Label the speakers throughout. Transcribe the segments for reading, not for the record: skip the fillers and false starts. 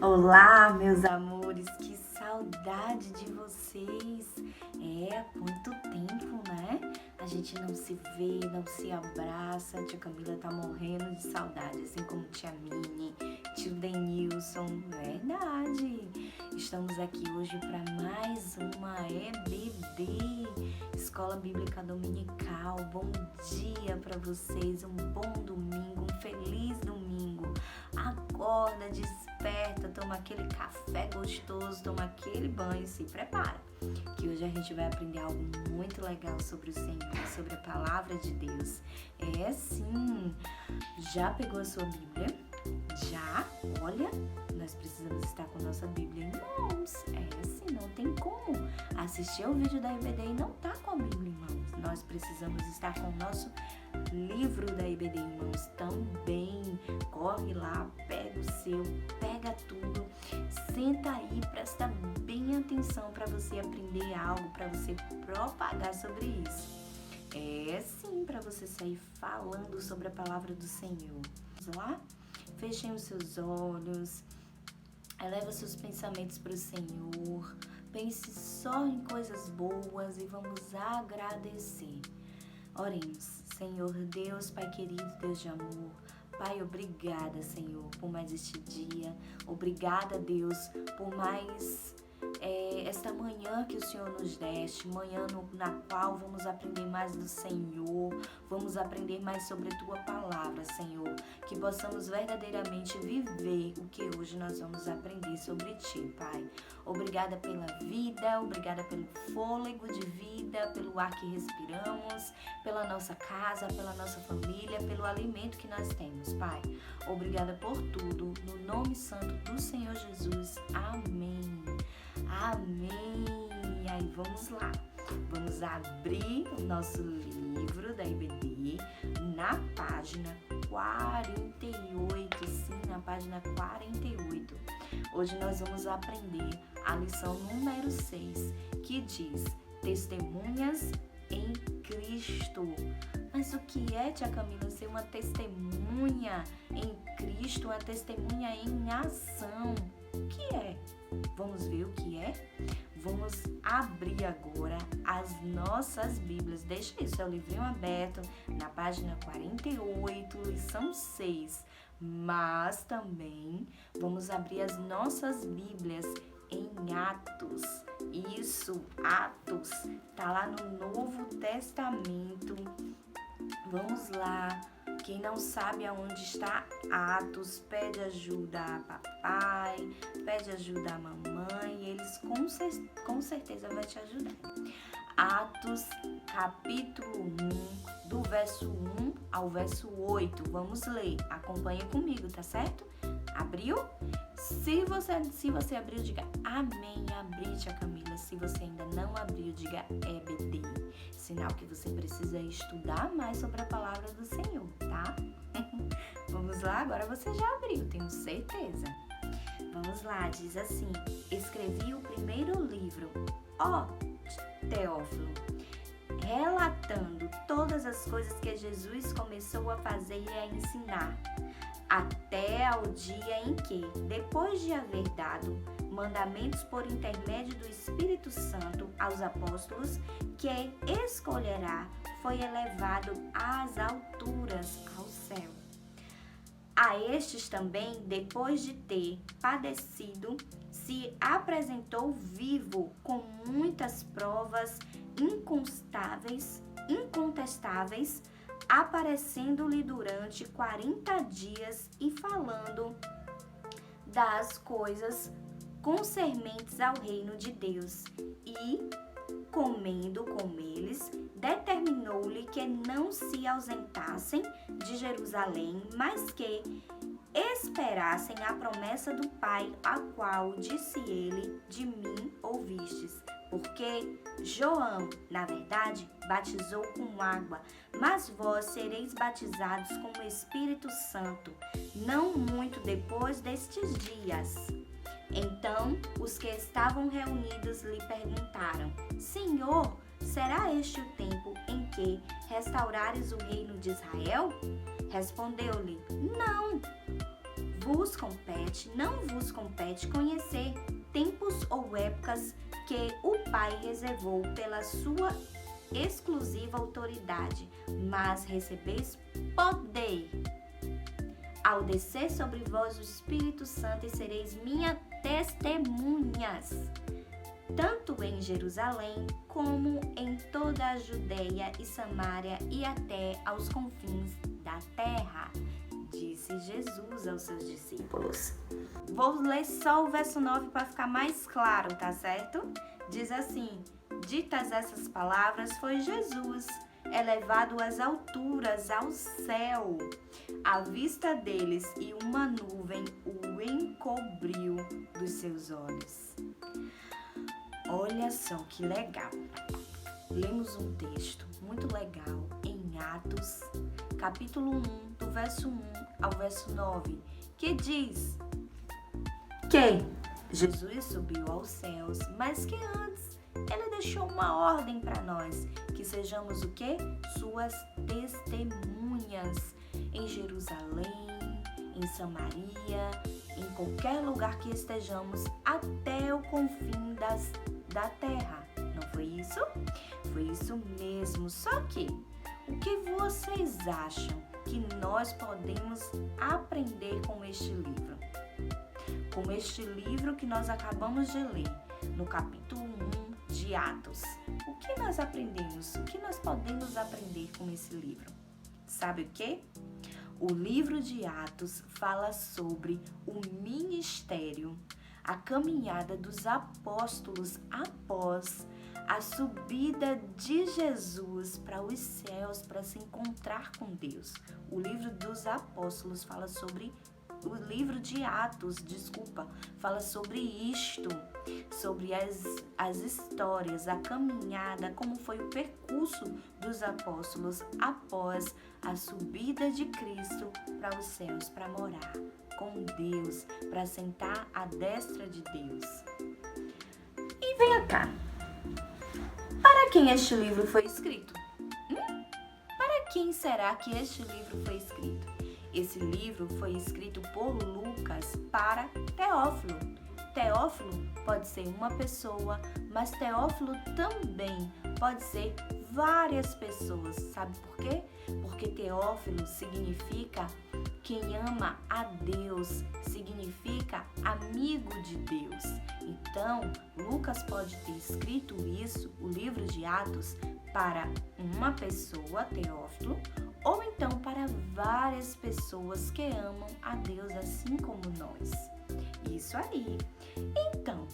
Speaker 1: Olá, meus amores, que saudade de vocês! Há quanto tempo, né? A gente não se vê, não se abraça. A tia Camila tá morrendo de saudade, assim como tia Mini, tio Denilson. Verdade! Estamos aqui hoje para mais uma EBD, Escola Bíblica Dominical. Bom dia para vocês, um bom domingo, um feliz domingo. Acorda, desperta, toma aquele café gostoso, toma aquele banho e se prepara, que hoje a gente vai aprender algo muito legal sobre o Senhor, sobre a Palavra de Deus. Sim! Já pegou a sua Bíblia? Já? Olha, nós precisamos estar com a nossa Bíblia em mãos. Sim, não tem como assistir ao vídeo da EBD e não estar com a Bíblia em mãos. Nós precisamos estar com o nosso livro da EBD em mãos também. Corre lá, pega o seu, pega tudo, senta aí, presta bem atenção para você aprender algo, para você propagar sobre isso. Sim, para você sair falando sobre a palavra do Senhor. Vamos lá? Fechem os seus olhos, eleva seus pensamentos para o Senhor, pense só em coisas boas e vamos agradecer. Oremos. Senhor Deus, Pai querido, Deus de amor, Pai, obrigada, Senhor, por mais este dia. Obrigada, Deus, por mais esta manhã que o Senhor nos deste, manhã na qual vamos aprender mais do Senhor, vamos aprender mais sobre a Tua Palavra, Senhor, que possamos verdadeiramente viver o que hoje nós vamos aprender sobre Ti, Pai. Obrigada pela vida, obrigada pelo fôlego de vida, pelo ar que respiramos, pela nossa casa, pela nossa família, pelo alimento que nós temos, Pai. Obrigada por tudo, no nome santo do Senhor Jesus. Amém. Amém. E aí, vamos lá. Vamos abrir o nosso livro da EBD na página 48. Sim, na página 48. Hoje nós vamos aprender a lição número 6, que diz Testemunhas em Cristo. Mas o que é, tia Camila, ser uma testemunha em Cristo, uma testemunha em ação? O que é? Vamos ver o que é? Vamos abrir agora as nossas Bíblias. Deixa aí o seu livrinho aberto na página 48, lição 6. Mas também vamos abrir as nossas Bíblias em Atos. Isso, Atos, tá lá no Novo Testamento. Vamos lá. Quem não sabe aonde está Atos, pede ajuda a papai, pede ajuda a mamãe, eles com certeza vão te ajudar. Atos, capítulo 1, do verso 1 ao verso 8. Vamos ler, acompanha comigo, tá certo? Abriu? Se você abriu, diga amém, abri, tia Camila. Se você ainda não abriu, diga EBD. Sinal que você precisa estudar mais sobre a palavra do Senhor, tá? Vamos lá, agora você já abriu, tenho certeza. Vamos lá, diz assim: escrevi o primeiro livro, Teófilo, relatando todas as coisas que Jesus começou a fazer e a ensinar, até ao dia em que, depois de haver dado mandamentos por intermédio do Espírito Santo aos apóstolos, que escolherá, foi elevado às alturas, ao céu. A estes também, depois de ter padecido, se apresentou vivo com muitas provas incontestáveis, aparecendo-lhe durante 40 dias e falando das coisas concernentes ao reino de Deus. E, comendo com eles, determinou-lhe que não se ausentassem de Jerusalém, mas que esperassem a promessa do Pai, a qual disse ele: de mim ouvistes. Porque João, na verdade, batizou com água, mas vós sereis batizados com o Espírito Santo, não muito depois destes dias. Então, os que estavam reunidos lhe perguntaram: Senhor, será este o tempo em que restaurares o reino de Israel? Respondeu-lhe: Não não vos compete conhecer tempos ou épocas que o Pai reservou pela sua exclusiva autoridade, mas recebeis poder ao descer sobre vós o Espírito Santo e sereis minhas testemunhas, tanto em Jerusalém como em toda a Judeia e Samaria e até aos confins da terra, disse Jesus aos seus discípulos. Vou ler só o verso 9 para ficar mais claro, tá certo? Diz assim: ditas essas palavras, foi Jesus elevado às alturas, ao céu, à vista deles, e uma nuvem o encobriu dos seus olhos. Olha só que legal. Lemos um texto muito legal em Atos, capítulo 1, do verso 1 ao verso 9, que diz que Jesus subiu aos céus, mas que antes ele deixou uma ordem para nós, que sejamos o quê? Suas testemunhas em Jerusalém, em Samaria, em qualquer lugar que estejamos, até o confim da terra. Não foi isso? Foi isso mesmo. Só que, o que vocês acham que nós podemos aprender com este livro? Com este livro que nós acabamos de ler, no capítulo 1 de Atos. O que nós aprendemos? O que nós podemos aprender com esse livro? Sabe o quê? O livro de Atos fala sobre o ministério, a caminhada dos apóstolos após a subida de Jesus para os céus, para se encontrar com Deus. O livro dos apóstolos fala sobre o livro de Atos, fala sobre isto, sobre as histórias, a caminhada, como foi o percurso dos apóstolos após a subida de Cristo para os céus, para morar com Deus, para sentar à destra de Deus. E venha cá, para quem este livro foi escrito? Para quem será que este livro foi escrito? Esse livro foi escrito por Lucas para Teófilo. Teófilo pode ser uma pessoa, mas Teófilo também pode ser várias pessoas. Sabe por quê? Porque Teófilo significa quem ama a Deus, significa amigo de Deus. Então, Lucas pode ter escrito isso, o livro de Atos, para uma pessoa, Teófilo, ou então para várias pessoas que amam a Deus assim como nós. Isso aí. Então,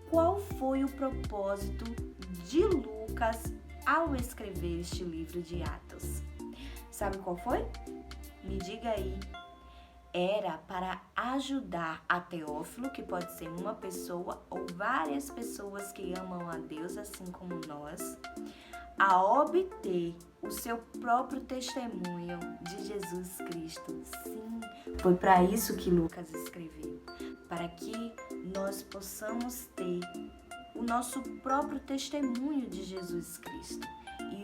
Speaker 1: qual foi o propósito de Lucas ao escrever este livro de Atos? Sabe qual foi? Me diga aí. Era para ajudar a Teófilo, que pode ser uma pessoa ou várias pessoas que amam a Deus assim como nós, a obter o seu próprio testemunho de Jesus Cristo. Sim, foi para isso que Lucas escreveu, para que nós possamos ter o nosso próprio testemunho de Jesus Cristo.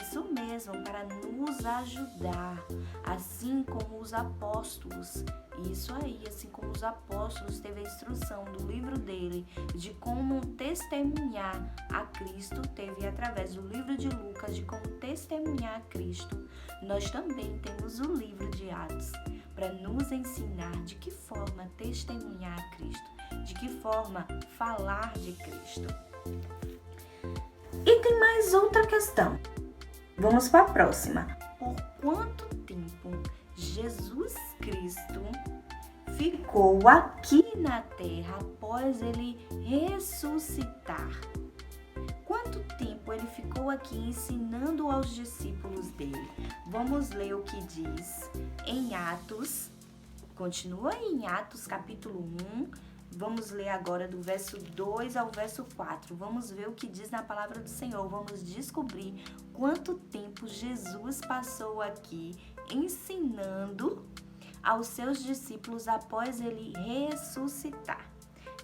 Speaker 1: Isso mesmo, para nos ajudar, assim como os apóstolos. Isso aí, assim como os apóstolos teve a instrução do livro dele de como testemunhar a Cristo, teve através do livro de Lucas de como testemunhar a Cristo, nós também temos o livro de Atos para nos ensinar de que forma testemunhar a Cristo, de que forma falar de Cristo. E tem mais outra questão. Vamos para a próxima. Por quanto tempo Jesus Cristo ficou aqui na terra após ele ressuscitar? Quanto tempo ele ficou aqui ensinando aos discípulos dele? Vamos ler o que diz em Atos. Continua em Atos capítulo 1. Vamos ler agora do verso 2 ao verso 4. Vamos ver o que diz na palavra do Senhor. Vamos descobrir quanto tempo Jesus passou aqui ensinando aos seus discípulos após ele ressuscitar.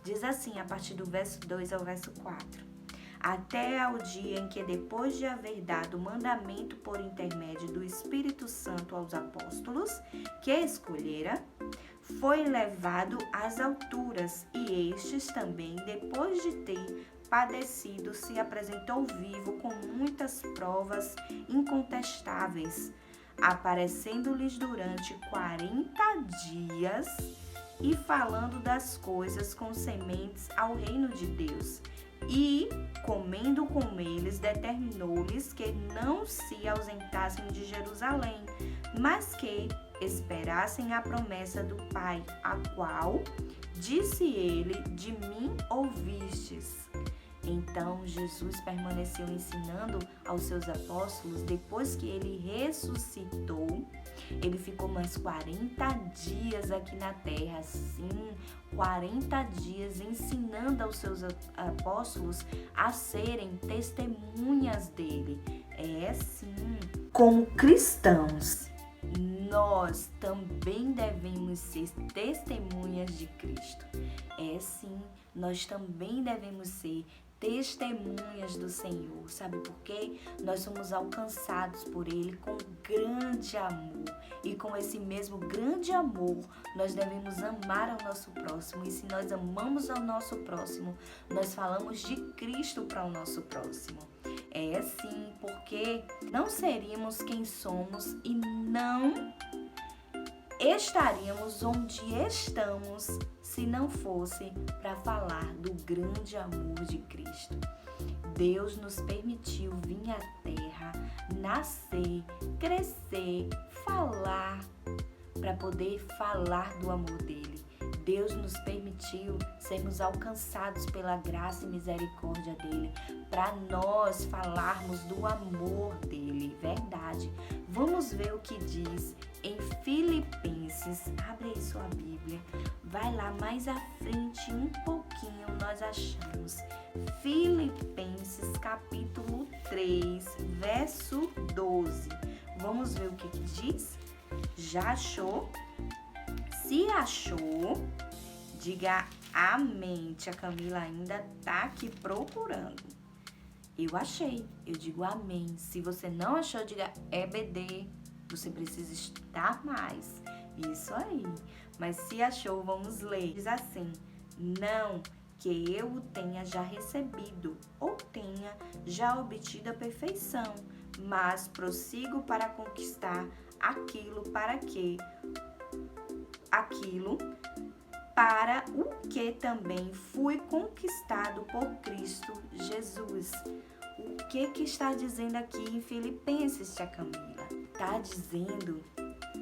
Speaker 1: Diz assim, a partir do verso 2 ao verso 4. Até ao dia em que, depois de haver dado o mandamento por intermédio do Espírito Santo aos apóstolos que escolhera, foi levado às alturas, e estes também, depois de ter padecido, se apresentou vivo com muitas provas incontestáveis, aparecendo-lhes durante 40 dias e falando das coisas concernentes ao reino de Deus. E, comendo com eles, determinou-lhes que não se ausentassem de Jerusalém, mas que esperassem a promessa do Pai, a qual, disse ele, de mim ouvistes. Então Jesus permaneceu ensinando aos seus apóstolos. Depois que ele ressuscitou, ele ficou mais 40 dias aqui na terra, sim, 40 dias ensinando aos seus apóstolos a serem testemunhas dele. Sim, como cristãos, nós também devemos ser testemunhas de Cristo. Sim, nós também devemos ser testemunhas do Senhor. Sabe por quê? Nós somos alcançados por Ele com grande amor. E com esse mesmo grande amor, nós devemos amar ao nosso próximo. E se nós amamos ao nosso próximo, nós falamos de Cristo para o nosso próximo. Sim, porque não seríamos quem somos e não estaríamos onde estamos se não fosse para falar do grande amor de Cristo. Deus nos permitiu vir à terra, nascer, crescer, falar, para poder falar do amor dele. Deus nos permitiu sermos alcançados pela graça e misericórdia dele, para nós falarmos do amor dele, verdade. Vamos ver o que diz em Filipenses. Abre aí sua Bíblia, vai lá mais à frente um pouquinho, nós achamos. Filipenses capítulo 3, verso 12. Vamos ver o que diz? Já achou? Se achou, diga amém. Tia Camila ainda tá aqui procurando. Eu achei, eu digo amém. Se você não achou, diga EBD. Você precisa estar mais. Isso aí. Mas se achou, vamos ler. Diz assim: não que eu o tenha já recebido ou tenha já obtido a perfeição, mas prossigo para conquistar aquilo para o que também fui conquistado por Cristo Jesus. O que está dizendo aqui em Filipenses, tia Camila? Está dizendo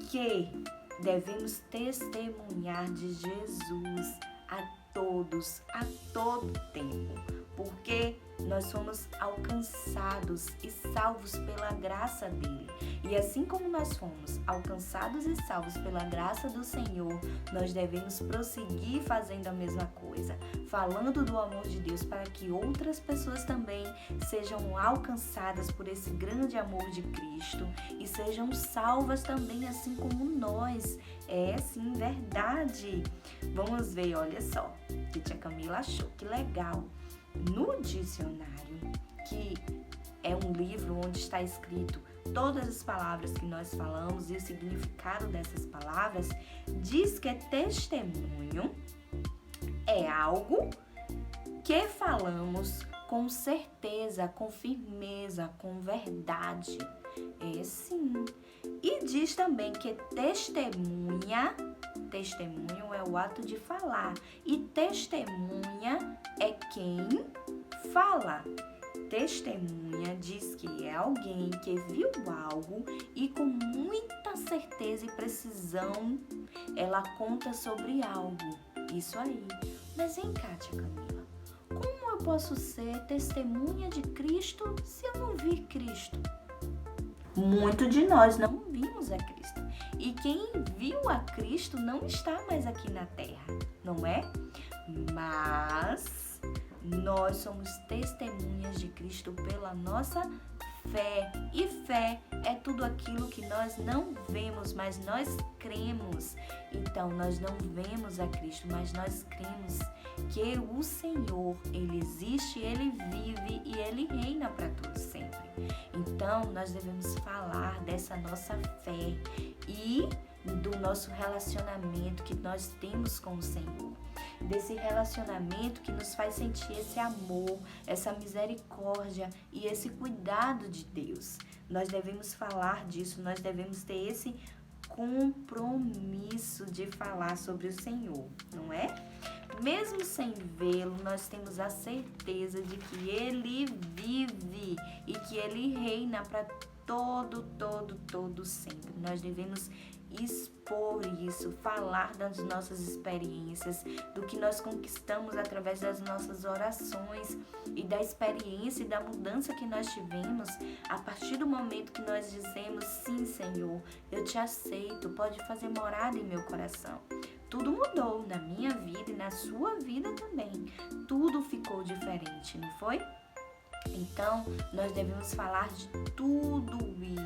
Speaker 1: que devemos testemunhar de Jesus a todos, a todo tempo, porque nós somos alcançados e salvos pela graça dele. E assim como nós fomos alcançados e salvos pela graça do Senhor, nós devemos prosseguir fazendo a mesma coisa, falando do amor de Deus para que outras pessoas também sejam alcançadas por esse grande amor de Cristo e sejam salvas também, assim como nós. Sim, verdade. Vamos ver, olha só, que tia Camila achou, que legal. No dicionário, que é um livro onde está escrito todas as palavras que nós falamos e o significado dessas palavras, diz que testemunho é algo que falamos com certeza, com firmeza, com verdade. Sim. E diz também que testemunho é o ato de falar e testemunha é quem fala. Testemunha diz que é alguém que viu algo e com muita certeza e precisão ela conta sobre algo. Isso aí. Mas vem cá, tia Camila, como eu posso ser testemunha de Cristo se eu não vi Cristo? Muito de nós não vimos a Cristo. E quem viu a Cristo não está mais aqui na terra, não é? Mas nós somos testemunhas de Cristo pela nossa fé. E fé é tudo aquilo que nós não vemos, mas nós cremos. Então, nós não vemos a Cristo, mas nós cremos que o Senhor, Ele existe, Ele vive e Ele reina para todo sempre. Então, nós devemos falar dessa nossa fé e do nosso relacionamento que nós temos com o Senhor. Desse relacionamento que nos faz sentir esse amor, essa misericórdia e esse cuidado de Deus. Nós devemos falar disso, nós devemos ter esse compromisso de falar sobre o Senhor, não é? Mesmo sem vê-lo, nós temos a certeza de que Ele vive e que Ele reina para todo sempre. Nós devemos expor isso, falar das nossas experiências, do que nós conquistamos através das nossas orações e da experiência e da mudança que nós tivemos a partir do momento que nós dizemos: sim, Senhor, eu te aceito, pode fazer morada em meu coração. Tudo mudou na minha vida e na sua vida também. Tudo ficou diferente, não foi? Então, nós devemos falar de tudo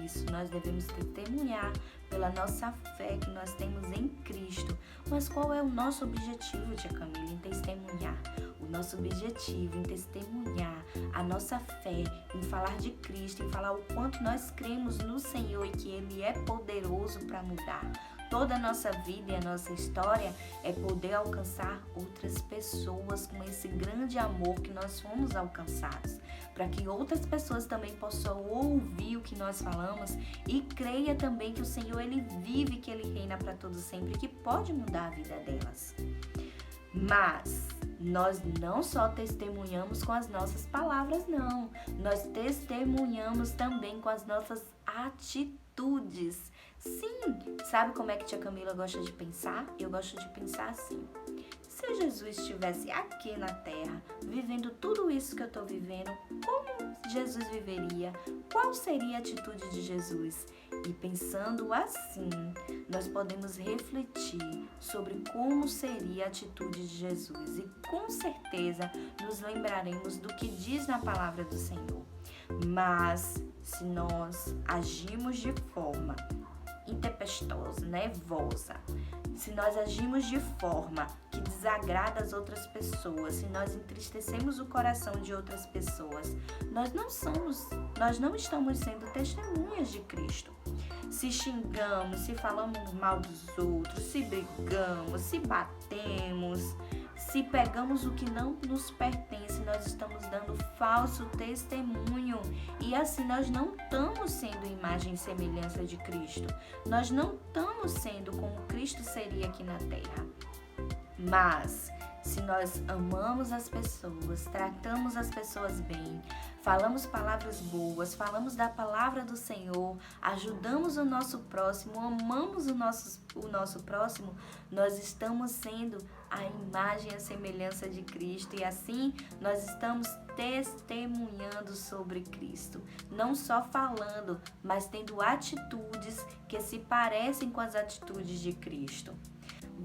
Speaker 1: isso, nós devemos testemunhar pela nossa fé que nós temos em Cristo. Mas qual é o nosso objetivo, tia Camila, em testemunhar? O nosso objetivo em testemunhar a nossa fé, em falar de Cristo, em falar o quanto nós cremos no Senhor e que Ele é poderoso para mudar. Toda a nossa vida e a nossa história é poder alcançar outras pessoas com esse grande amor que nós fomos alcançados, para que outras pessoas também possam ouvir o que nós falamos e creia também que o Senhor, Ele vive, que Ele reina para todo sempre, que pode mudar a vida delas. Mas nós não só testemunhamos com as nossas palavras, não. Nós testemunhamos também com as nossas atitudes. Sim, sabe como é que tia Camila gosta de pensar? Eu gosto de pensar assim: se Jesus estivesse aqui na Terra, vivendo tudo isso que eu estou vivendo, como Jesus viveria? Qual seria a atitude de Jesus? E pensando assim, nós podemos refletir sobre como seria a atitude de Jesus. E com certeza nos lembraremos do que diz na palavra do Senhor. Mas se nós agimos de forma intempestuosa, nervosa, se nós agimos de forma que desagrada as outras pessoas, se nós entristecemos o coração de outras pessoas, nós não estamos sendo testemunhas de Cristo. Se xingamos, se falamos mal dos outros, se brigamos, se batemos, se pegamos o que não nos pertence, nós estamos dando falso testemunho. E assim nós não estamos sendo imagem e semelhança de Cristo. Nós não estamos sendo como Cristo seria aqui na Terra. Mas se nós amamos as pessoas, tratamos as pessoas bem, falamos palavras boas, falamos da palavra do Senhor, ajudamos o nosso próximo, amamos o nosso próximo, nós estamos sendo a imagem e a semelhança de Cristo. E assim nós estamos testemunhando sobre Cristo. Não só falando, mas tendo atitudes que se parecem com as atitudes de Cristo.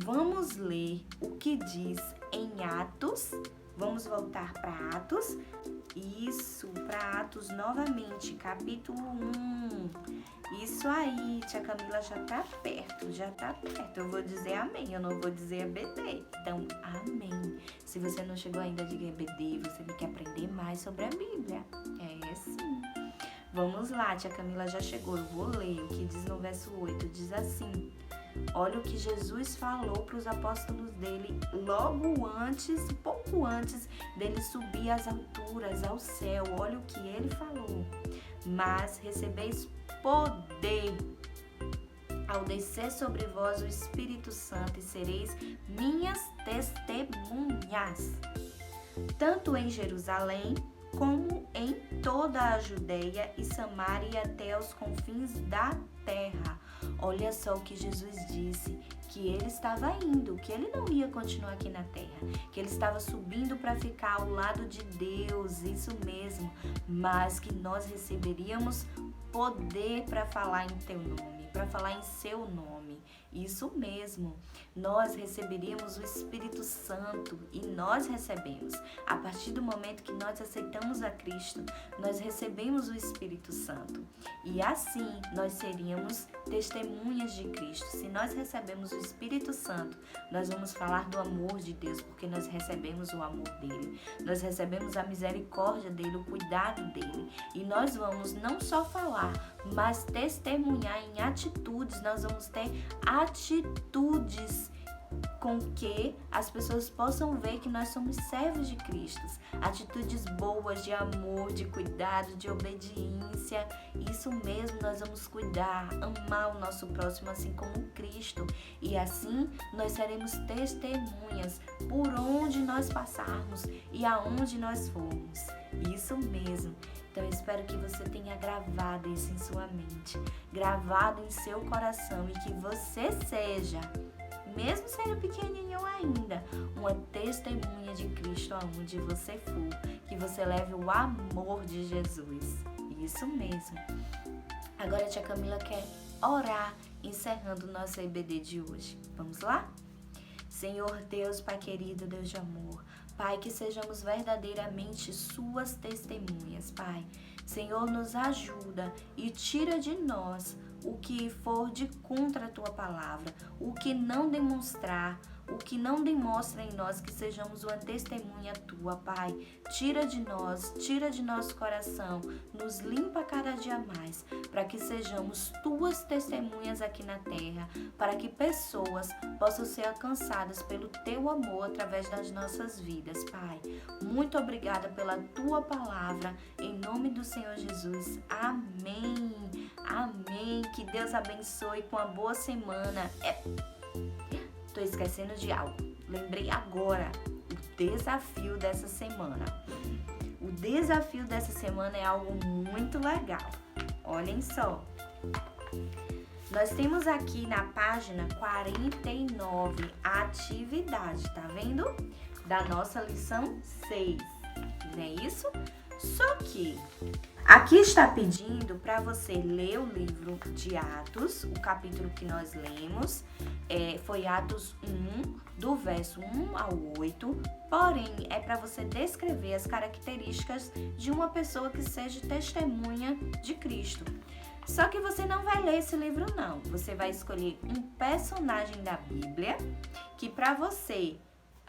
Speaker 1: Vamos ler o que diz em Atos. Vamos voltar para Atos. Isso, para Atos novamente, capítulo 1. Isso aí, tia Camila já tá perto. Eu vou dizer amém, eu não vou dizer EBD. Então, amém. Se você não chegou ainda de EBD, você tem que aprender mais sobre a Bíblia. É sim. Vamos lá, tia Camila já chegou. Eu vou ler o que diz no verso 8. Diz assim: olha o que Jesus falou para os apóstolos dele pouco antes dele subir às alturas, ao céu. Olha o que ele falou. Mas recebeis poder ao descer sobre vós o Espírito Santo, e sereis minhas testemunhas, tanto em Jerusalém como em toda a Judeia e Samaria e até os confins da terra. Olha só o que Jesus disse, que ele estava indo, que ele não ia continuar aqui na terra, que ele estava subindo para ficar ao lado de Deus, isso mesmo, mas que nós receberíamos poder para falar em teu nome, para falar em seu nome. Isso mesmo, nós receberíamos o Espírito Santo, e nós recebemos. A partir do momento que nós aceitamos a Cristo, nós recebemos o Espírito Santo. E assim nós seríamos testemunhas de Cristo. Se nós recebemos o Espírito Santo, nós vamos falar do amor de Deus, porque nós recebemos o amor dele. Nós recebemos a misericórdia dele, o cuidado dele. E nós vamos não só falar, mas testemunhar em atitudes. Nós vamos ter atitudes com que as pessoas possam ver que nós somos servos de Cristo. Atitudes boas de amor, de cuidado, de obediência. Isso mesmo, nós vamos cuidar, amar o nosso próximo assim como Cristo. E assim nós seremos testemunhas por onde nós passarmos e aonde nós formos. Isso mesmo. Então eu espero que você tenha gravado isso em sua mente, gravado em seu coração, e que você seja, mesmo sendo pequenininho ainda, uma testemunha de Cristo aonde você for, que você leve o amor de Jesus. Isso mesmo. Agora a tia Camila quer orar, encerrando o nosso EBD de hoje. Vamos lá? Senhor Deus, Pai querido, Deus de amor, Pai, que sejamos verdadeiramente suas testemunhas, Pai. Senhor, nos ajuda e tira de nós o que for de contra a Tua palavra, o que não demonstrar, o que não demonstra em nós que sejamos uma testemunha Tua, Pai. Tira de nós, tira de nosso coração, nos limpa cada dia mais, para que sejamos Tuas testemunhas aqui na terra, para que pessoas possam ser alcançadas pelo Teu amor através das nossas vidas, Pai. Muito obrigada pela Tua palavra, em nome do Senhor Jesus. Amém. Amém. Que Deus abençoe com uma boa semana. Tô esquecendo de algo. Lembrei agora o desafio dessa semana. O desafio dessa semana é algo muito legal. Olhem só. Nós temos aqui na página 49 a atividade, tá vendo? Da nossa lição 6. Não é isso? Só que aqui está pedindo para você ler o livro de Atos, o capítulo que nós lemos, foi Atos 1, do verso 1 ao 8, porém é para você descrever as características de uma pessoa que seja testemunha de Cristo. Só que você não vai ler esse livro não, você vai escolher um personagem da Bíblia que para você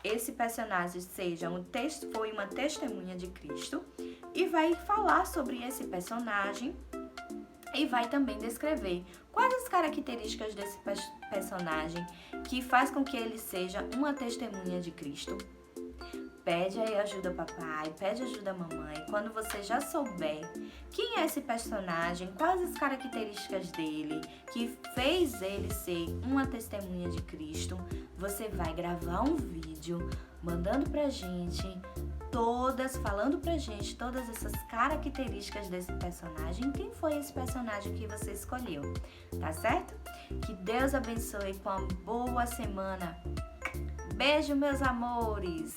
Speaker 1: esse personagem foi uma testemunha de Cristo, e vai falar sobre esse personagem e vai também descrever quais as características desse personagem que faz com que ele seja uma testemunha de Cristo. Pede aí ajuda papai, pede ajuda mamãe. Quando você já souber quem é esse personagem, quais as características dele, que fez ele ser uma testemunha de Cristo, você vai gravar um vídeo mandando pra gente falando pra gente todas essas características desse personagem, quem foi esse personagem que você escolheu, tá certo? Que Deus abençoe com uma boa semana. Beijo, meus amores!